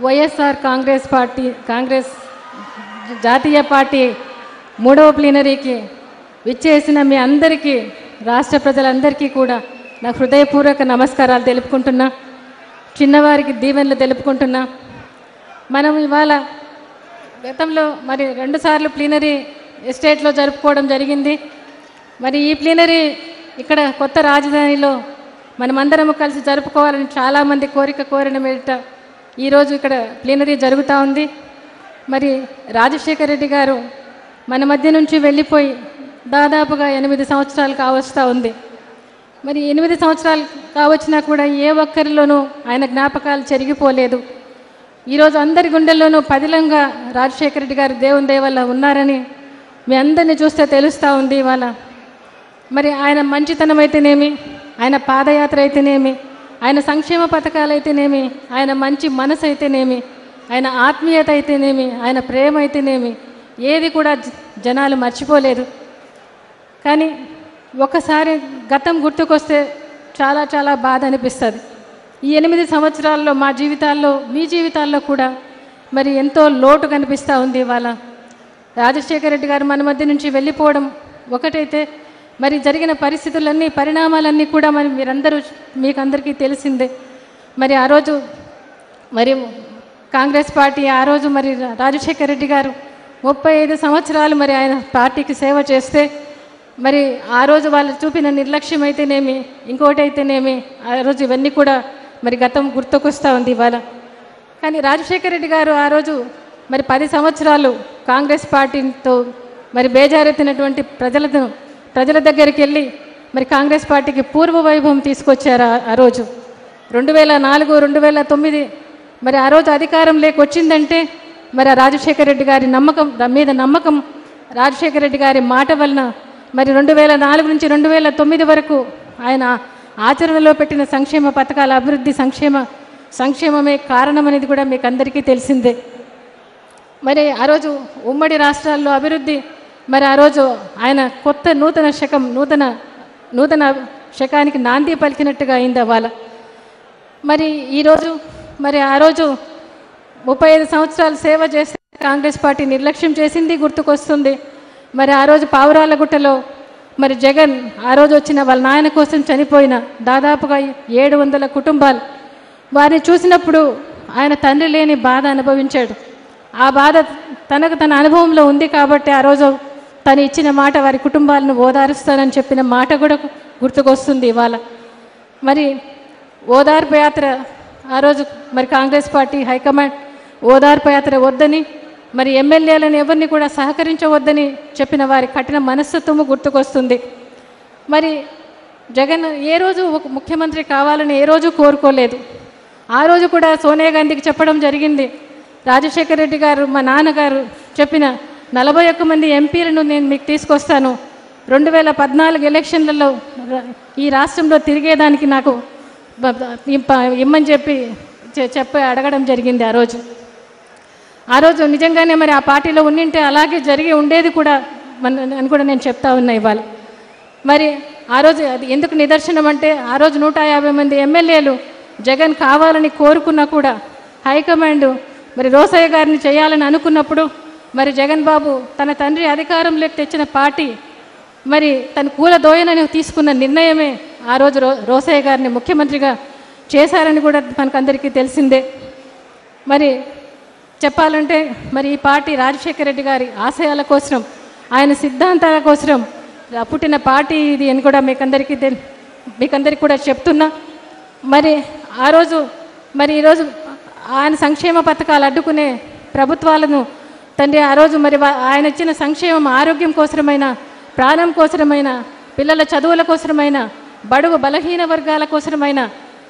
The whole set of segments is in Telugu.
వైఎస్ఆర్ కాంగ్రెస్ జాతీయ పార్టీ 3వ ప్లీనరీకి విచ్చేసిన మీ అందరికీ, రాష్ట్ర ప్రజలందరికీ కూడా నా హృదయపూర్వక నమస్కారాలు తెలుపుకుంటున్నా. చిన్నవారికి దీవెనలు తెలుపుకుంటున్నా. మనం ఇవాళ గతంలో మరి 2 సార్లు ప్లీనరీ ఎస్టేట్లో జరుపుకోవడం జరిగింది. మరి ఈ ప్లీనరీ ఇక్కడ కొత్త రాజధానిలో మనమందరం కలిసి జరుపుకోవాలని చాలామంది కోరిన మీదట ఈరోజు ఇక్కడ ప్లీనరీ జరుగుతూ ఉంది. మరి రాజశేఖర రెడ్డి గారు మన మధ్య నుంచి వెళ్ళిపోయి దాదాపుగా 8 సంవత్సరాలు కావస్తూ ఉంది. మరి 8 సంవత్సరాలు కావచ్చినా కూడా ఏ ఒక్కరిలోనూ ఆయన జ్ఞాపకాలు చెరిగిపోలేదు. ఈరోజు అందరి గుండెల్లోనూ పదిలంగా రాజశేఖర రెడ్డి గారు దేవుని దయ వల్ల ఉన్నారని మీ అందరినీ చూస్తే తెలుస్తూ ఉంది ఇవాళ. మరి ఆయన మంచితనం అయితేనేమి, ఆయన పాదయాత్ర అయితేనేమి, ఆయన సంక్షేమ పథకాలు అయితేనేమి, ఆయన మంచి మనసు అయితేనేమి, ఆయన ఆత్మీయత అయితేనేమి, ఆయన ప్రేమ అయితేనేమి, ఏది కూడా జనాలు మర్చిపోలేదు. కానీ ఒకసారి గతం గుర్తుకొస్తే చాలా చాలా బాధ అనిపిస్తుంది. ఈ 8 సంవత్సరాల్లో మా జీవితాల్లో, మీ జీవితాల్లో కూడా మరి ఎంతో లోటు కనిపిస్తూ ఉంది ఇవాళ. రాజశేఖర రెడ్డి గారు మన మధ్య నుంచి వెళ్ళిపోవడం ఒకటైతే, మరి జరిగిన పరిణామాలన్నీ కూడా మరి మీకు అందరికీ తెలిసిందే. మరి ఆ రోజు మరి కాంగ్రెస్ పార్టీ ఆ రోజు మరి రాజశేఖర రెడ్డి గారు 35 సంవత్సరాలు మరి ఆయన పార్టీకి సేవ చేస్తే, మరి ఆ రోజు వాళ్ళు చూపిన నిర్లక్ష్యం అయితేనేమి, ఇంకోటి అయితేనేమి, ఆ రోజు ఇవన్నీ కూడా మరి గతం గుర్తుకొస్తూ ఉంది ఇవాళ. కానీ రాజశేఖర రెడ్డి గారు ఆ రోజు మరి 10 సంవత్సరాలు కాంగ్రెస్ పార్టీతో మరి బేజారెత్తినటువంటి ప్రజల దగ్గరికి వెళ్ళి మరి కాంగ్రెస్ పార్టీకి పూర్వ వైభవం తీసుకొచ్చారు. ఆ రోజు 2004, 2009 మరి ఆ రోజు అధికారం లేకొచ్చిందంటే మరి రాజశేఖర రెడ్డి గారి నమ్మకం రాజశేఖర రెడ్డి గారి మాట వలన మరి 2004 నుంచి 2009 వరకు ఆయన ఆచరణలో పెట్టిన సంక్షేమ పథకాల అభివృద్ధి, సంక్షేమమే కారణం అనేది కూడా మీకు అందరికీ తెలిసిందే. మరి ఆ రోజు ఉమ్మడి రాష్ట్రాల్లో అభివృద్ధి, మరి ఆ రోజు ఆయన నూతన శకానికి నాంది పలికినట్టుగా అయింది అవాళ. మరి ఈరోజు మరి ఆ రోజు 35 సంవత్సరాలు సేవ చేస్తే కాంగ్రెస్ పార్టీ నిర్లక్ష్యం చేసింది గుర్తుకొస్తుంది. మరి ఆ రోజు పావురాలగుట్టలో మరి జగన్ ఆ రోజు వచ్చిన వాళ్ళ నాయన కోసం చనిపోయిన దాదాపుగా 700 కుటుంబాలు, వారిని చూసినప్పుడు ఆయన తండ్రి లేని బాధ అనుభవించాడు. ఆ బాధ తన అనుభవంలో ఉంది కాబట్టి ఆ రోజు తను ఇచ్చిన మాట, వారి కుటుంబాలను ఓదారుస్తానని చెప్పిన మాట కూడా గుర్తుకొస్తుంది ఇవాళ. మరి ఓదార్పు యాత్ర ఆ రోజు మరి కాంగ్రెస్ పార్టీ హైకమాండ్ ఓదార్పు యాత్ర వద్దని, మరి ఎమ్మెల్యేలను ఎవరిని కూడా సహకరించవద్దని చెప్పిన వారి కఠిన మనస్తత్వము గుర్తుకొస్తుంది. మరి జగన్ ఏ రోజు ఒక ముఖ్యమంత్రి కావాలని ఏ రోజు కోరుకోలేదు. ఆ రోజు కూడా సోనియా గాంధీకి చెప్పడం జరిగింది, రాజశేఖర రెడ్డి గారు మా నాన్నగారు చెప్పిన 41 మంది ఎంపీలను నేను మీకు తీసుకొస్తాను, 2014 ఎలక్షన్లలో ఈ రాష్ట్రంలో తిరిగేదానికి నాకు ఇమ్మని చెప్పి అడగడం జరిగింది. ఆ రోజు నిజంగానే మరి ఆ పార్టీలో ఉండింటే అలాగే జరిగి ఉండేది కూడా అని కూడా నేను చెప్తా ఉన్నా ఇవాళ. మరి ఆ రోజు అది ఎందుకు నిదర్శనం అంటే, ఆ రోజు 150 మంది ఎమ్మెల్యేలు జగన్ కావాలని కోరుకున్నా కూడా హైకమాండ్ మరి రోసయ్య గారిని చేయాలని అనుకున్నప్పుడు మరి జగన్ బాబు తన తండ్రి అధికారంలోకి తెచ్చిన పార్టీ మరి తన కూలదోయనని తీసుకున్న నిర్ణయమే ఆ రోజు రోసయ్య గారిని ముఖ్యమంత్రిగా చేశారని కూడా మనకందరికీ తెలిసిందే. మరి చెప్పాలంటే మరి ఈ పార్టీ రాజశేఖర రెడ్డి గారి ఆశయాల కోసం, ఆయన సిద్ధాంతాల కోసం పుట్టిన పార్టీ ఇది అని కూడా మీకందరికీ కూడా చెప్తున్నా. మరి ఆ రోజు మరి ఈరోజు ఆయన సంక్షేమ పథకాలు అడ్డుకునే ప్రభుత్వాలను తండ్రి ఆ రోజు మరి ఆయన ఇచ్చిన సంక్షేమం ఆరోగ్యం కోసమైన, ప్రాణం కోసమైన, పిల్లల చదువుల కోసమైన, బడుగు బలహీన వర్గాల కోసమైన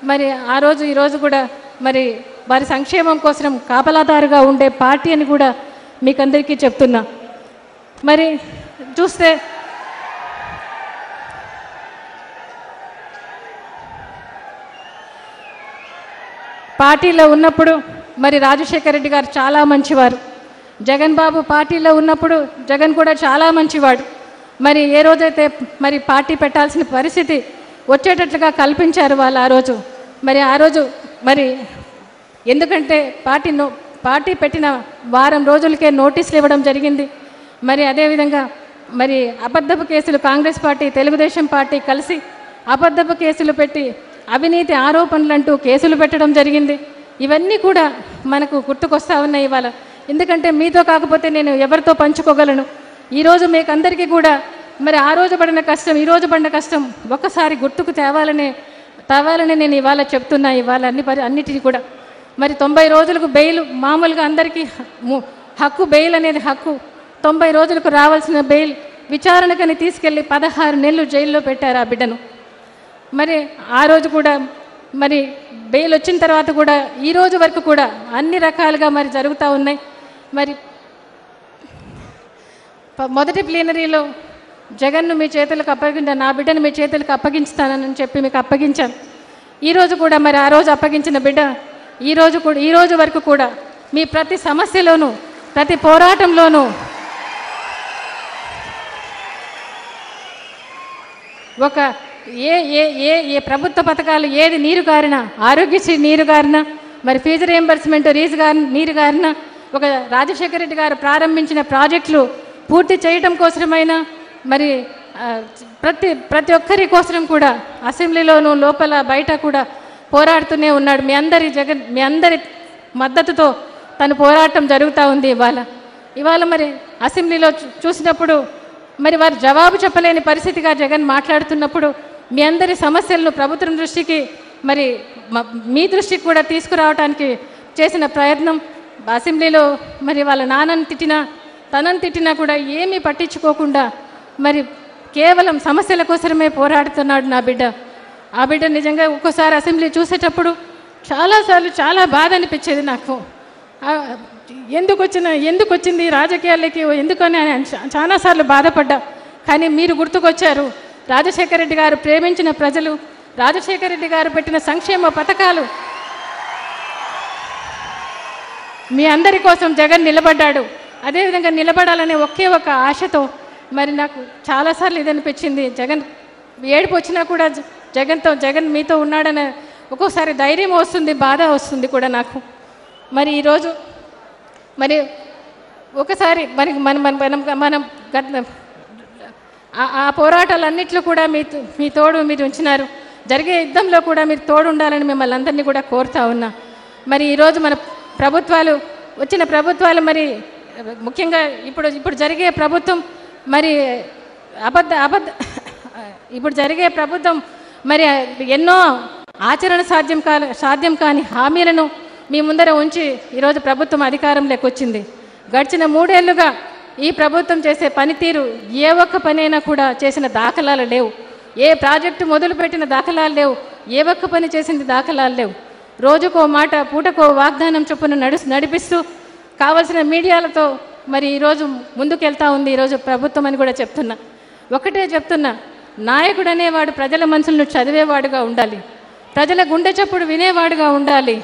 మరి ఆ రోజు ఈరోజు కూడా మరి వారి సంక్షేమం కోసం కాపలాదారుగా ఉండే పార్టీ అని కూడా మీకందరికీ చెప్తున్నా. మరి చూస్తే పార్టీలో ఉన్నప్పుడు మరి రాజశేఖర రెడ్డి గారు చాలా మంచివారు. జగన్ బాబు పార్టీలో ఉన్నప్పుడు జగన్ కూడా చాలా మంచివాడు. మరి ఏ రోజైతే మరి పార్టీ పెట్టాల్సిన పరిస్థితి వచ్చేటట్లుగా కల్పించారు వాళ్ళు ఆ రోజు. మరి ఆ రోజు మరి ఎందుకంటే పార్టీ పెట్టిన వారం రోజులకే నోటీసులు ఇవ్వడం జరిగింది. మరి అదేవిధంగా మరి అబద్ధపు కేసులు కాంగ్రెస్ పార్టీ తెలుగుదేశం పార్టీ కలిసి అబద్ధపు కేసులు పెట్టి అవినీతి ఆరోపణలంటూ కేసులు పెట్టడం జరిగింది. ఇవన్నీ కూడా మనకు గుర్తుకొస్తా ఉన్నాయి ఇవాళ. ఎందుకంటే మీతో కాకపోతే నేను ఎవరితో పంచుకోగలను? ఈరోజు మీకు అందరికీ కూడా మరి ఆ రోజు పడిన కష్టం, ఈరోజు పడిన కష్టం ఒక్కసారి గుర్తుకు తేవాలని నేను ఇవాళ చెప్తున్నా. ఇవాళ అన్నిటినీ కూడా మరి 90 రోజులకు బెయిల్ మామూలుగా అందరికీ హక్కు, బెయిల్ అనేది హక్కు. 90 రోజులకు రావాల్సిన బెయిల్ విచారణకని తీసుకెళ్ళి 16 నెలలు జైల్లో పెట్టారు ఆ బిడ్డను. మరి ఆ రోజు కూడా మరి బెయిల్ వచ్చిన తర్వాత కూడా ఈ రోజు వరకు కూడా అన్ని రకాలుగా మరి జరుగుతూ ఉన్నాయి. మరి మొదటి ప్లీనరీలో జగన్ను మీ చేతులకు నా బిడ్డను మీ చేతులకు అప్పగించుతానని చెప్పి మీకు అప్పగించాను. ఈరోజు కూడా మరి ఆ రోజు అప్పగించిన బిడ్డ ఈ రోజు వరకు కూడా మీ ప్రతి సమస్యలోనూ ప్రతి పోరాటంలోనూ ఒక ఏ ప్రభుత్వ పథకాలు ఏది నీరు గారినా, ఆరోగ్యశ్రీ నీరు గారినా, మరి ఫీజు రియంబర్స్మెంట్ నీరు గారినా, ఒక రాజశేఖర రెడ్డి గారు ప్రారంభించిన ప్రాజెక్టులు పూర్తి చేయటం కోసమైనా మరి ప్రతి ఒక్కరి కోసం కూడా అసెంబ్లీలోనూ లోపల బయట కూడా పోరాడుతూనే ఉన్నాడు. మీ అందరి మద్దతుతో తను పోరాటం జరుగుతూ ఉంది. ఇవాళ మరి అసెంబ్లీలో చూసినప్పుడు మరి వారు జవాబు చెప్పలేని పరిస్థితిగా జగన్ మాట్లాడుతున్నప్పుడు మీ అందరి సమస్యలను ప్రభుత్వం దృష్టికి మరి మీ దృష్టికి కూడా తీసుకురావడానికి చేసిన ప్రయత్నం అసెంబ్లీలో మరి వాళ్ళ తనని తిట్టినా కూడా ఏమీ పట్టించుకోకుండా మరి కేవలం సమస్యల కోసమే పోరాడుతున్నాడు నా బిడ్డ. ఆ బిడ్డ నిజంగా ఒక్కోసారి అసెంబ్లీ చూసేటప్పుడు చాలాసార్లు చాలా బాధ అనిపించేది నాకు. ఎందుకు వచ్చింది రాజకీయాలకి, ఎందుకని చాలాసార్లు బాధపడ్డా. కానీ మీరు గుర్తుకొచ్చారు. రాజశేఖర రెడ్డి గారు ప్రేమించిన ప్రజలు, రాజశేఖర రెడ్డి గారు పెట్టిన సంక్షేమ పథకాలు, మీ అందరి కోసం జగన్ నిలబడ్డాడు. అదేవిధంగా నిలబడాలనే ఒకే ఒక ఆశతో మరి నాకు చాలాసార్లు ఇది అనిపించింది. జగన్ ఏడుపు వచ్చినా కూడా జగన్ మీతో ఉన్నాడని ఒక్కోసారి ధైర్యం వస్తుంది, బాధ వస్తుంది కూడా నాకు. మరి ఈరోజు మరి ఒకసారి మరి మనం ఆ పోరాటాలన్నింటిలో కూడా మీ తోడు మీరు ఉంచినారు. జరిగే యుద్ధంలో కూడా మీరు తోడు ఉండాలని మిమ్మల్ని అందరినీ కూడా కోరుతా ఉన్నా. మరి ఈరోజు మన వచ్చిన ప్రభుత్వాలు మరి ముఖ్యంగా ఇప్పుడు జరిగే ప్రభుత్వం మరి ఇప్పుడు జరిగే ప్రభుత్వం మరి ఎన్నో ఆచరణ సాధ్యం కాని హామీలను మీ ముందర ఉంచి ఈరోజు ప్రభుత్వం అధికారంలోకి వచ్చింది. గడిచిన 3 ఏళ్లుగా ఈ ప్రభుత్వం చేసే పనితీరు ఏ ఒక్క పనైనా కూడా చేసిన దాఖలాలు లేవు. ఏ ప్రాజెక్టు మొదలుపెట్టిన దాఖలాలు లేవు. ఏ ఒక్క పని చేసింది దాఖలాలు లేవు. రోజుకో మాట, పూటకో వాగ్దానం చొప్పున నడిపిస్తూ కావలసిన మీడియాలతో మరి ఈరోజు ముందుకెళ్తా ఉంది ఈరోజు ప్రభుత్వం అని కూడా ఒకటే చెప్తున్నా, నాయకుడు అనేవాడు ప్రజల మనసులను చదివేవాడుగా ఉండాలి. ప్రజల గుండె చప్పుడు వినేవాడుగా ఉండాలి.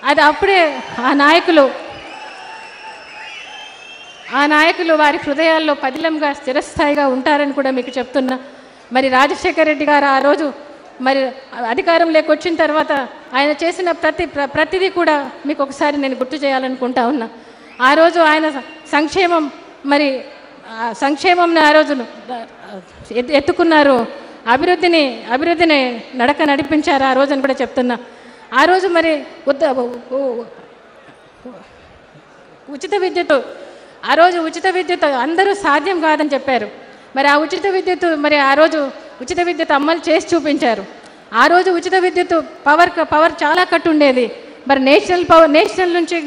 అది అప్పుడే ఆ నాయకులు వారి హృదయాల్లో పదిలంగా స్థిరస్థాయిగా ఉంటారని కూడా మీకు చెప్తున్నా. మరి రాజశేఖర రెడ్డి గారు ఆ రోజు మరి అధికారంలోకి వచ్చిన తర్వాత ఆయన చేసిన ప్రతిదీ కూడా మీకు ఒకసారి నేను గుర్తు చేయాలనుకుంటా ఉన్నా. ఆ రోజు ఆయన సంక్షేమంని ఆ రోజు ఎత్తుకున్నారు. అభివృద్ధిని నడిపించారు ఆ రోజు అని కూడా చెప్తున్నా. ఆ రోజు మరి ఉచిత విద్యుత్ అందరూ సాధ్యం కాదని చెప్పారు. మరి ఆ ఉచిత విద్యుత్ అమలు చేసి చూపించారు. ఆ రోజు ఉచిత విద్యుత్ పవర్ చాలా కట్టు ఉండేది. మరి నేషనల్ నుంచి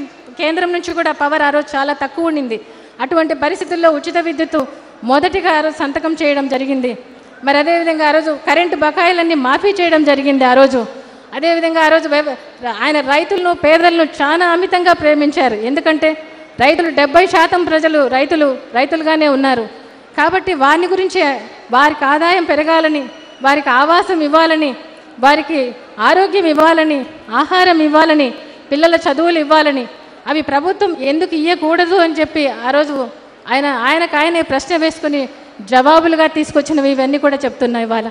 కేంద్రం నుంచి కూడా పవర్ ఆ రోజు చాలా తక్కువ ఉండింది. అటువంటి పరిస్థితుల్లో ఉచిత విద్యుత్ మొదటిగా ఆ రోజు సంతకం చేయడం జరిగింది. మరి అదేవిధంగా ఆ రోజు కరెంటు బకాయిలన్నీ మాఫీ చేయడం జరిగింది ఆ రోజు. అదేవిధంగా ఆ రోజు ఆయన పేదలను చాలా అమితంగా ప్రేమించారు. ఎందుకంటే రైతులు 70% ప్రజలు రైతులుగానే ఉన్నారు. కాబట్టి వారి గురించి వారికి ఆదాయం పెరగాలని, వారికి ఆవాసం ఇవ్వాలని, వారికి ఆరోగ్యం ఇవ్వాలని, ఆహారం ఇవ్వాలని, పిల్లల చదువులు ఇవ్వాలని, అవి ప్రభుత్వం ఎందుకు ఇవ్వకూడదు అని చెప్పి ఆ రోజు ఆయనకు ప్రశ్న వేసుకుని జవాబులుగా తీసుకొచ్చినవి ఇవన్నీ కూడా చెప్తున్నాయి. ఇవాళ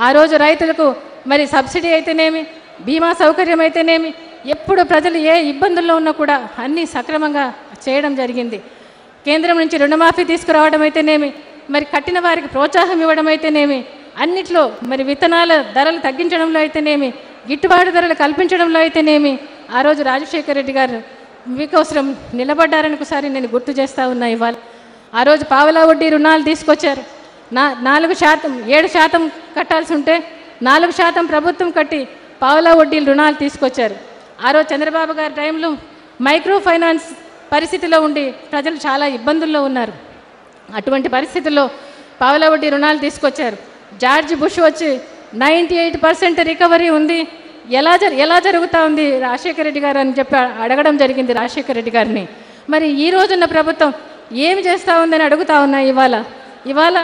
ఆ రోజు రైతులకు మరి సబ్సిడీ అయితేనేమి, బీమా సౌకర్యం అయితేనేమి, ఎప్పుడు ప్రజలు ఏ ఇబ్బందుల్లో ఉన్నా కూడా అన్నీ సక్రమంగా చేయడం జరిగింది. కేంద్రం నుంచి రుణమాఫీ తీసుకురావడం అయితేనేమి, మరి కట్టిన వారికి ప్రోత్సాహం ఇవ్వడం అయితేనేమి, అన్నిట్లో మరి విత్తనాల ధరలు తగ్గించడంలో అయితేనేమి, గిట్టుబాటు ధరలు కల్పించడంలో అయితేనేమి ఆ రోజు రాజశేఖర రెడ్డి గారు మీకోసం నిలబడ్డారని ఒకసారి నేను గుర్తు చేస్తూ ఉన్నా. ఇవాళ ఆ రోజు పావలా వడ్డీ రుణాలు తీసుకొచ్చారు. 4%, 7% కట్టాల్సి ఉంటే 4% ప్రభుత్వం కట్టి పావలా వడ్డీలు రుణాలు తీసుకొచ్చారు. ఆ రోజు చంద్రబాబు గారి టైంలో మైక్రో ఫైనాన్స్ పరిస్థితిలో ఉండి ప్రజలు చాలా ఇబ్బందుల్లో ఉన్నారు. అటువంటి పరిస్థితుల్లో పావలా వడ్డీ రుణాలు తీసుకొచ్చారు. జార్జ్ బుష్ వచ్చి 98% రికవరీ ఉంది, ఎలా జరుగుతూ ఉంది రాజశేఖర రెడ్డి గారు అని చెప్పి అడగడం జరిగింది రాజశేఖర రెడ్డి గారిని. మరి ఈ రోజున్న ప్రభుత్వం ఏమి చేస్తూ ఉందని అడుగుతా ఉన్నా. ఇవాళ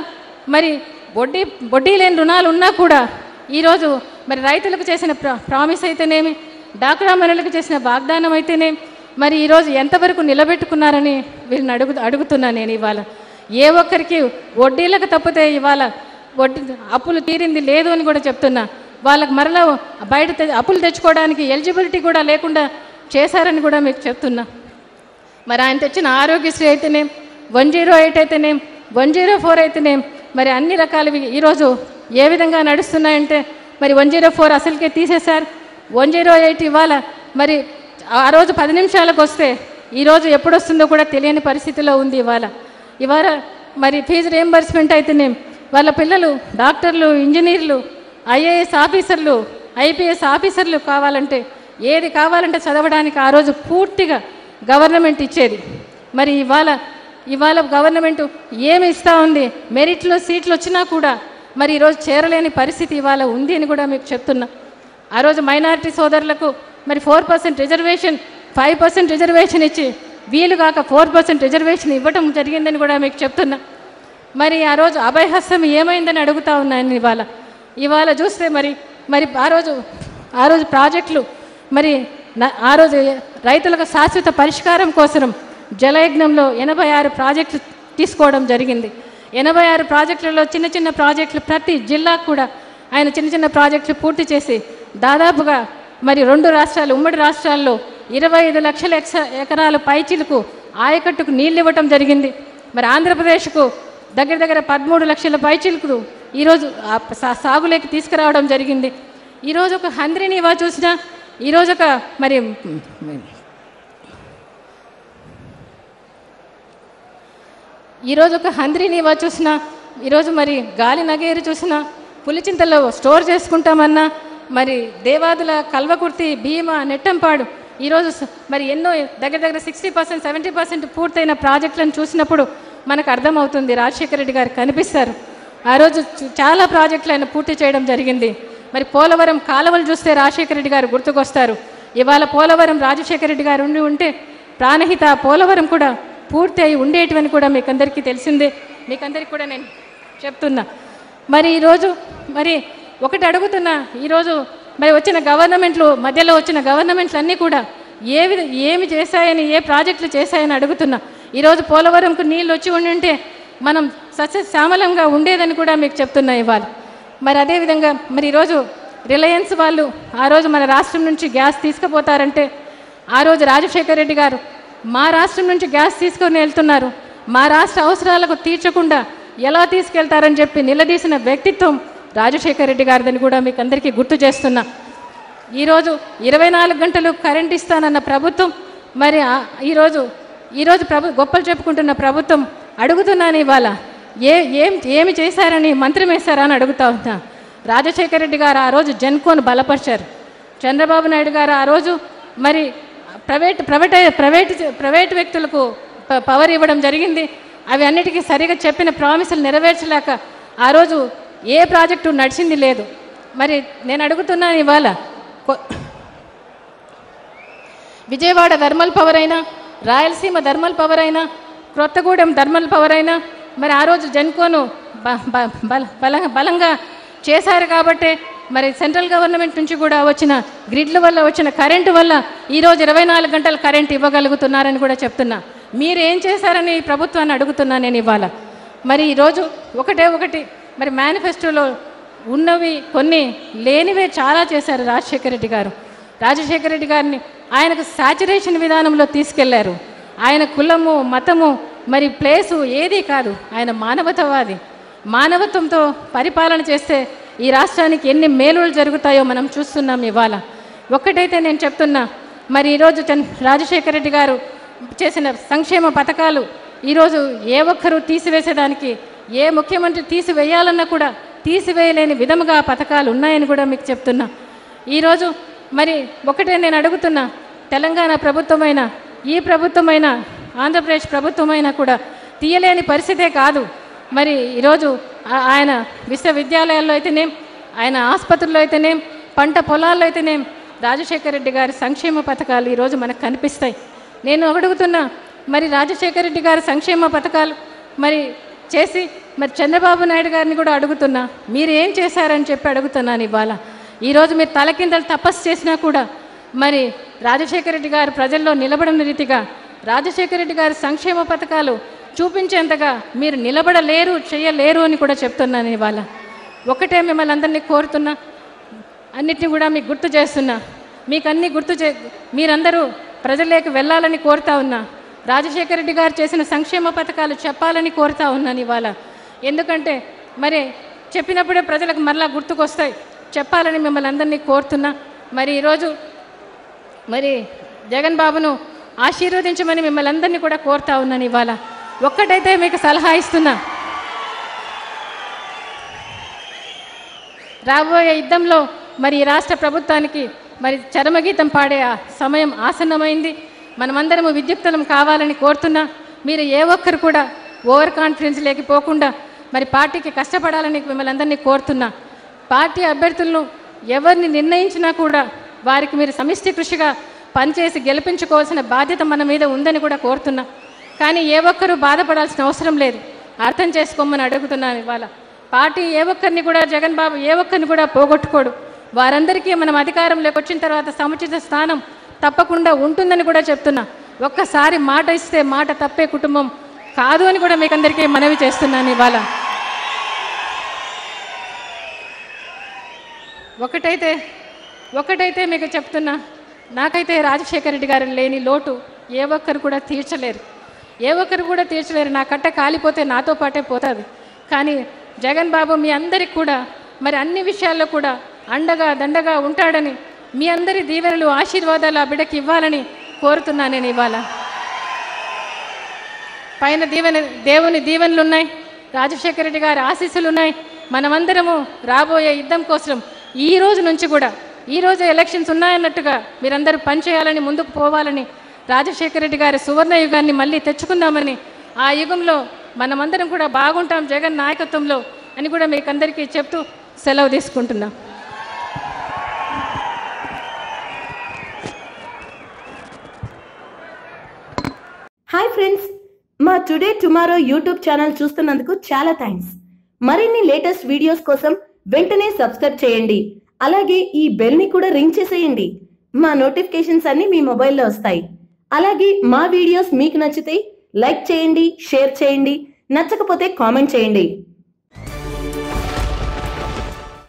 మరి వడ్డీ లేని రుణాలు ఉన్నా కూడా ఈరోజు మరి రైతులకు చేసిన ప్రామిస్ అయితేనేమి, డాక్రా మహిళలకు చేసిన వాగ్దానం అయితేనేమి, మరి ఈరోజు ఎంతవరకు నిలబెట్టుకున్నారని వీళ్ళని అడుగుతున్నాను నేను. ఇవాళ ఏ ఒక్కరికి వడ్డీలకు తప్పితే ఇవాళ అప్పులు తీరింది లేదు అని కూడా చెప్తున్నా. వాళ్ళకు మరలా బయట అప్పులు తెచ్చుకోవడానికి ఎలిజిబిలిటీ కూడా లేకుండా చేశారని కూడా మీకు చెప్తున్నా. మరి ఆయన తెచ్చిన ఆరోగ్యశ్రీ అయితేనేం, 108 అయితేనేం, 104 అయితేనేం, మరి అన్ని రకాలవి ఈరోజు ఏ విధంగా నడుస్తున్నాయంటే మరి 104 అసలుకే తీసేశారు. 108 ఇవాళ మరి ఆ రోజు 10 నిమిషాలకు వస్తే ఈరోజు ఎప్పుడు వస్తుందో కూడా తెలియని పరిస్థితిలో ఉంది. ఇవాళ మరి ఫీజు రియంబర్స్మెంట్ అయితేనేం, వాళ్ళ పిల్లలు డాక్టర్లు, ఇంజనీర్లు, ఐఏఎస్ ఆఫీసర్లు, ఐపీఎస్ ఆఫీసర్లు కావాలంటే ఏది కావాలంటే చదవడానికి ఆ రోజు పూర్తిగా గవర్నమెంట్ ఇచ్చేది. మరి ఇవాళ గవర్నమెంట్ ఏమి ఇస్తూ ఉంది, మెరిట్లో సీట్లు వచ్చినా కూడా మరి ఈరోజు చేరలేని పరిస్థితి ఇవాళ ఉంది అని కూడా మీకు చెప్తున్నా. ఆ రోజు మైనారిటీ సోదరులకు మరి 4% రిజర్వేషన్, 5% రిజర్వేషన్ ఇచ్చి వీలు కాక 4% రిజర్వేషన్ ఇవ్వటం జరిగిందని కూడా మీకు చెప్తున్నా. మరి ఆ రోజు అభయహస్తం ఏమైందని అడుగుతా ఉన్నాను. ఇవాళ చూస్తే మరి ఆ రోజు ప్రాజెక్టులు మరి ఆ రోజు రైతులకు శాశ్వత పరిష్కారం కోసం జలయజ్ఞంలో 86 ప్రాజెక్టులు తీసుకోవడం జరిగింది. 86 ప్రాజెక్టులలో చిన్న ప్రాజెక్టులు ప్రతి జిల్లాకు కూడా ఆయన చిన్న ప్రాజెక్టులు పూర్తి చేసి దాదాపుగా మరి 2 రాష్ట్రాలు, ఉమ్మడి రాష్ట్రాల్లో 25 లక్షల ఎకరాల పైచిలకు ఆయకట్టుకు నీళ్ళు ఇవ్వటం జరిగింది. మరి ఆంధ్రప్రదేశ్కు దగ్గర 13 లక్షల పైచిలకు ఈరోజు సాగులేకి తీసుకురావడం జరిగింది. ఈరోజు ఒక హంద్రీనివా చూసినా, ఈరోజు ఒక మరి ఈరోజు ఒక హంద్రీనివా చూసినా, ఈరోజు మరి గాలి నగేరు చూసినా, పులిచింతలో స్టోర్ చేసుకుంటామన్నా, మరి దేవాదుల, కల్వకుర్తి, భీమా, నెట్టంపాడు ఈరోజు మరి ఎన్నో దగ్గర 60%, 70% పూర్తయిన ప్రాజెక్టులను చూసినప్పుడు మనకు అర్థమవుతుంది రాజశేఖర రెడ్డి గారు కనిపిస్తారు. ఆ రోజు చాలా ప్రాజెక్టులు ఆయన పూర్తి చేయడం జరిగింది. మరి పోలవరం కాలువలు చూస్తే రాజశేఖర రెడ్డి గారు గుర్తుకొస్తారు. ఇవాళ పోలవరం రాజశేఖర రెడ్డి గారు ఉంటే ప్రాణహిత పోలవరం కూడా పూర్తి అయి ఉండేటివని కూడా మీకందరికీ తెలిసిందే. మీకందరికీ కూడా నేను చెప్తున్నా. మరి ఈరోజు మరి ఒకటి అడుగుతున్నా, ఈరోజు మరి వచ్చిన గవర్నమెంట్లు, మధ్యలో వచ్చిన గవర్నమెంట్లు అన్నీ కూడా ఏమి చేశాయని, ఏ ప్రాజెక్టులు చేశాయని అడుగుతున్నా. ఈరోజు పోలవరంకు నీళ్ళు వచ్చి ఉంటే మనం సస్యశ్యామలంగా ఉండేదని కూడా మీకు చెప్తున్నా ఇవాళ. మరి అదేవిధంగా మరి ఈరోజు రిలయన్స్ వాళ్ళు ఆ రోజు మన రాష్ట్రం నుంచి గ్యాస్ తీసుకుపోతారంటే ఆ రోజు రాజశేఖర రెడ్డి గారు మా రాష్ట్రం నుంచి గ్యాస్ తీసుకొని వెళ్తున్నారు, మా రాష్ట్ర అవసరాలకు తీర్చకుండా ఎలా తీసుకెళ్తారని చెప్పి నిలదీసిన వ్యక్తిత్వం రాజశేఖర రెడ్డి గారిదని కూడా మీకు అందరికీ గుర్తు చేస్తున్నా. ఈరోజు 24 గంటలు కరెంట్ ఇస్తానన్న ప్రభుత్వం, మరి ఈరోజు గొప్పలు చెప్పుకుంటున్న ప్రభుత్వం అడుగుతున్నాను ఇవాళ ఏమి చేశారని మంత్రం వేశారా అని అడుగుతా ఉన్నా. రాజశేఖర రెడ్డి గారు ఆ రోజు జెన్కోను బలపరిచారు. చంద్రబాబు నాయుడు గారు ఆ రోజు మరి ప్రైవేట్ వ్యక్తులకు పవర్ ఇవ్వడం జరిగింది. అవి అన్నిటికీ సరిగా చెప్పిన ప్రామిసులు నెరవేర్చలేక ఆ రోజు ఏ ప్రాజెక్టు నడిచింది లేదు. మరి నేను అడుగుతున్నాను ఇవాళ విజయవాడ థర్మల్ పవర్ అయినా, రాయలసీమ థర్మల్ పవర్ అయినా, కొత్తగూడెం థర్మల్ పవర్ అయినా మరి ఆ రోజు జెన్కోను బలంగా చేశారు కాబట్టి మరి సెంట్రల్ గవర్నమెంట్ నుంచి కూడా వచ్చిన గ్రిడ్ల వల్ల వచ్చిన కరెంటు వల్ల ఈరోజు 24 గంటలు కరెంట్ ఇవ్వగలుగుతున్నారని కూడా చెప్తున్నా. మీరు ఏం చేశారని ఈ ప్రభుత్వాన్ని అడుగుతున్నా నేను ఇవాళ. మరి ఈరోజు ఒకటి మరి మేనిఫెస్టోలో ఉన్నవి కొన్ని, లేనివే చాలా చేశారు రాజశేఖర రెడ్డి గారు. రాజశేఖర రెడ్డి గారిని ఆయనకు సాచురేషన్ విధానంలో తీసుకెళ్లారు. ఆయన కులము మతము మరి ప్లేసు ఏదీ కాదు, ఆయన మానవతావాది. మానవత్వంతో పరిపాలన చేస్తే ఈ రాష్ట్రానికి ఎన్ని మేలులు జరుగుతాయో మనం చూస్తున్నాం. ఇవాళ ఒక్కటైతే నేను చెప్తున్నా, మరి ఈరోజు రాజశేఖర రెడ్డి గారు చేసిన సంక్షేమ పథకాలు ఈరోజు ఏ ఒక్కరూ తీసివేసేదానికి, ఏ ముఖ్యమంత్రి తీసివేయాలన్నా కూడా తీసివేయలేని విధముగా పథకాలు ఉన్నాయని కూడా మీకు చెప్తున్నా. ఈరోజు మరి ఒకటే నేను అడుగుతున్నా, తెలంగాణ ప్రభుత్వమైన ఈ ప్రభుత్వమైన ఆంధ్రప్రదేశ్ ప్రభుత్వమైనా కూడా తీయలేని పరిస్థితే కాదు. మరి ఈరోజు ఆయన విశ్వవిద్యాలయాల్లో అయితేనేం, ఆయన ఆసుపత్రుల్లో అయితేనేం, పంట పొలాల్లో అయితేనేం రాజశేఖర రెడ్డి గారి సంక్షేమ పథకాలు ఈరోజు మనకు కనిపిస్తాయి. నేను అడుగుతున్నా, మరి రాజశేఖర రెడ్డి గారి సంక్షేమ పథకాలు మరి చేసి మరి చంద్రబాబు నాయుడు గారిని కూడా అడుగుతున్నా, మీరు ఏం చేశారని చెప్పి అడుగుతున్నాను. ఇవాళ ఈరోజు మీరు తలకిందలు తపస్సు చేసినా కూడా మరి రాజశేఖర రెడ్డి గారు ప్రజల్లో నిలబడిన రీతిగా రాజశేఖర రెడ్డి గారి సంక్షేమ పథకాలు చూపించేంతగా మీరు నిలబడలేరు, చేయలేరు అని కూడా చెప్తున్నాను. ఇవాళ ఒకటే మిమ్మల్ని అందరినీ కోరుతున్నా, అన్నిటిని కూడా మీకు గుర్తు చేస్తున్నా, మీకు అన్నీ మీరందరూ ప్రజల్లోకి వెళ్ళాలని కోరుతా ఉన్నా. రాజశేఖర రెడ్డి గారు చేసిన సంక్షేమ పథకాలు చెప్పాలని కోరుతా ఉన్నాను ఇవాళ. ఎందుకంటే మరి చెప్పినప్పుడే ప్రజలకు మరలా గుర్తుకొస్తాయి, చెప్పాలని మిమ్మల్ని అందరినీ కోరుతున్నా. మరి ఈరోజు మరి జగన్ బాబును ఆశీర్వదించమని మిమ్మల్ని అందరినీ కూడా కోరుతా ఉన్నాను. ఇవాళ ఒక్కటైతే మీకు సలహా ఇస్తున్నా, రాబోయే యుద్ధంలో మరి ఈ రాష్ట్ర ప్రభుత్వానికి మరి చరమగీతం పాడే సమయం ఆసన్నమైంది. మనమందరము విద్యుక్తులం కావాలని కోరుతున్నా. మీరు ఏ ఒక్కరు కూడా ఓవర్ కాన్ఫిడెన్స్ లేకపోకుండా మరి పార్టీకి కష్టపడాలని మిమ్మల్ని అందరినీ కోరుతున్నా. పార్టీ అభ్యర్థులను ఎవరిని నిర్ణయించినా కూడా వారికి మీరు సమిష్టి కృషిగా పనిచేసి గెలిపించుకోవాల్సిన బాధ్యత మన మీద ఉందని కూడా కోరుతున్నా. కానీ ఏ ఒక్కరూ బాధపడాల్సిన అవసరం లేదు, అర్థం చేసుకోమని అడుగుతున్నాను. ఇవాళ పార్టీ ఏ ఒక్కరిని కూడా జగన్ బాబు ఏ ఒక్కరిని కూడా పోగొట్టుకోడు. వారందరికీ మనం అధికారంలోకి వచ్చిన తర్వాత సముచిత స్థానం తప్పకుండా ఉంటుందని కూడా చెప్తున్నా. ఒక్కసారి మాట ఇస్తే మాట తప్పే కుటుంబం కాదు అని కూడా మీకు అందరికీ మనవి చేస్తున్నాను. ఇవాళ ఒకటైతే మీకు చెప్తున్నా, నాకైతే రాజశేఖర రెడ్డి గారు లేని లోటు ఏ ఒక్కరు కూడా తీర్చలేరు. నా కట్ట కాలిపోతే నాతో పాటే పోతుంది. కానీ జగన్ బాబు మీ అందరికి కూడా మరి అన్ని విషయాల్లో కూడా అండగా దండగా ఉంటాడని, మీ అందరి దీవెనలు ఆశీర్వాదాలు ఆ బిడ్డకి ఇవ్వాలని కోరుతున్నాను. నేను ఇవాళ పైన దేవుని దీవెనలు ఉన్నాయి, రాజశేఖర రెడ్డి గారి ఆశీస్సులు ఉన్నాయి. మనమందరము రాబోయే యుద్ధం కోసం ఈ రోజు నుంచి కూడా, ఈ రోజు ఎలక్షన్స్ ఉన్నాయన్నట్టుగా మీరందరూ పనిచేయాలని, ముందుకు పోవాలని, రాజశేఖర రెడ్డి గారి సువర్ణ యుగాన్ని మళ్ళీ తెచ్చుకుందామని, ఆ యుగంలో మనమందరం కూడా బాగుంటాం జగన్ నాయకత్వంలో అని కూడా మీకు అందరికీ చెప్తూ సెలవు తీసుకుంటున్నా. హాయ్ ఫ్రెండ్స్, మా టుడే టుమారో యూట్యూబ్ ఛానల్ చూస్తున్నందుకు చాలా థ్యాంక్స్. మరిన్ని లేటెస్ట్ వీడియోస్ కోసం వెంటనే సబ్స్క్రైబ్ చేయండి. అలాగే ఈ బెల్ ని కూడా రింగ్ చేసేయండి. మా నోటిఫికేషన్స్ అన్ని మీ మొబైల్లో వస్తాయి. అలాగే మా వీడియోస్ మీకు నచ్చితే లైక్ చేయండి, షేర్ చేయండి, నచ్చకపోతే కామెంట్ చేయండి.